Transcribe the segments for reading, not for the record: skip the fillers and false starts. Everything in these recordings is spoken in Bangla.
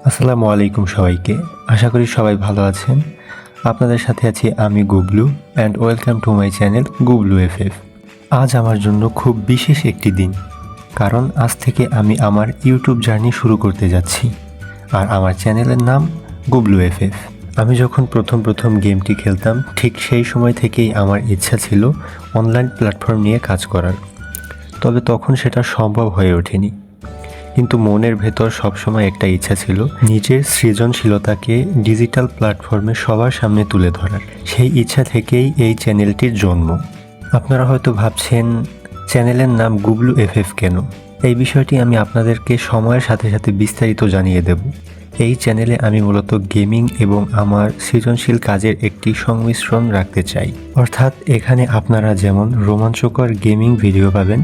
আসসালামু আলাইকুম সবাইকে। আশা করি সবাই ভালো আছেন। আপনাদের সাথে আছি আমি Gublu and welcome to my channel Gublu FF. আজ আমার জন্য খুব বিশেষ একটি দিন, কারণ আজ থেকে আমি আমার ইউটিউব জার্নি শুরু করতে যাচ্ছি। আর আমার চ্যানেলের নাম গুবলু এফএফ। আমি যখন প্রথম গেমটি খেলতাম, ঠিক সেই সময় থেকেই আমার ইচ্ছা ছিল অনলাইন প্ল্যাটফর্ম নিয়ে কাজ করার। তবে তখন সেটা সম্ভব হয়ে ওঠেনি। কিন্তু মনের ভেতর সবসময় একটা ইচ্ছা ছিল নিজের সৃজনশীলতাকে ডিজিটাল প্ল্যাটফর্মে সবার সামনে তুলে ধরার। সেই ইচ্ছা থেকেই এই চ্যানেলটির জন্ম। আপনারা হয়তো ভাবছেন চ্যানেলের নাম গুবলু এফএফ কেন? এই বিষয়টি আমি আপনাদেরকে সময়ের সাথে সাথে বিস্তারিত জানিয়ে দেব। এই চ্যানেলে আমি মূলত গেমিং এবং আমার সৃজনশীল কাজের একটি সংমিশ্রণ রাখতে চাই। অর্থাৎ এখানে আপনারা যেমন রোমাঞ্চকর গেমিং ভিডিও পাবেন,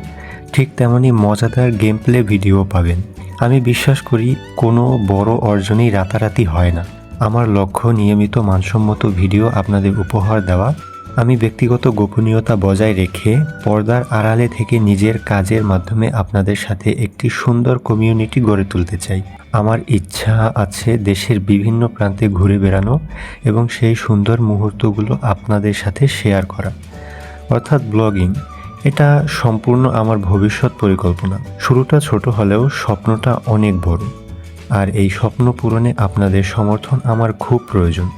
ঠিক তেমনই মজাদার গেম প্লে ভিডিও পাবেন। আমি বিশ্বাস করি কোনো বড় অর্জনই রাতারাতি হয় না। আমার লক্ষ্য নিয়মিত মানসম্মত ভিডিও আপনাদের উপহার দেওয়া। আমি ব্যক্তিগত গোপনীয়তা বজায় রেখে পর্দার আড়ালে থেকে নিজের কাজের মাধ্যমে আপনাদের সাথে একটি সুন্দর কমিউনিটি গড়ে তুলতে চাই। আমার ইচ্ছা আছে দেশের বিভিন্ন প্রান্তে ঘুরে বেড়ানো এবং সেই সুন্দর মুহূর্তগুলো আপনাদের সাথে শেয়ার করা, অর্থাৎ ব্লগিং। এটা সম্পূর্ণ আমার ভবিষ্যৎ পরিকল্পনা। শুরুটা ছোট হলেও স্বপ্নটা অনেক বড়, আর এই স্বপ্ন পূরণে আপনাদের সমর্থন আমার খুব প্রয়োজন।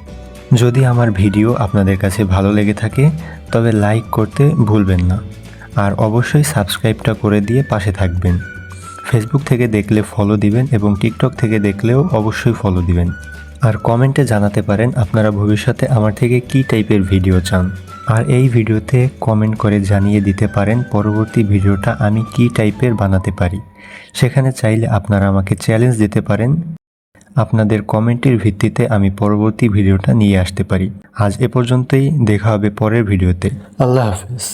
যদি আমার ভিডিও আপনাদের কাছে ভালো লেগে থাকে তবে লাইক করতে ভুলবেন না, আর অবশ্যই সাবস্ক্রাইবটা করে দিয়ে পাশে থাকবেন। ফেসবুক থেকে দেখলে ফলো দিবেন এবং টিকটক থেকে দেখলেও অবশ্যই ফলো দিবেন। আর কমেন্টে জানাতে পারেন আপনারা ভবিষ্যতে আমার থেকে কী টাইপের ভিডিও চান। আর এই ভিডিওতে কমেন্ট করে জানিয়ে দিতে পারেন পরবর্তী ভিডিওটা আমি কী টাইপের বানাতে পারি। সেখানে চাইলে আপনারা আমাকে চ্যালেঞ্জ দিতে পারেন। আপনাদের কমেন্টের ভিত্তিতে আমি পরবর্তী ভিডিওটা নিয়ে আসতে পারি। আজ এ পর্যন্তই, দেখা হবে পরের ভিডিওতে। আল্লাহ হাফেজ।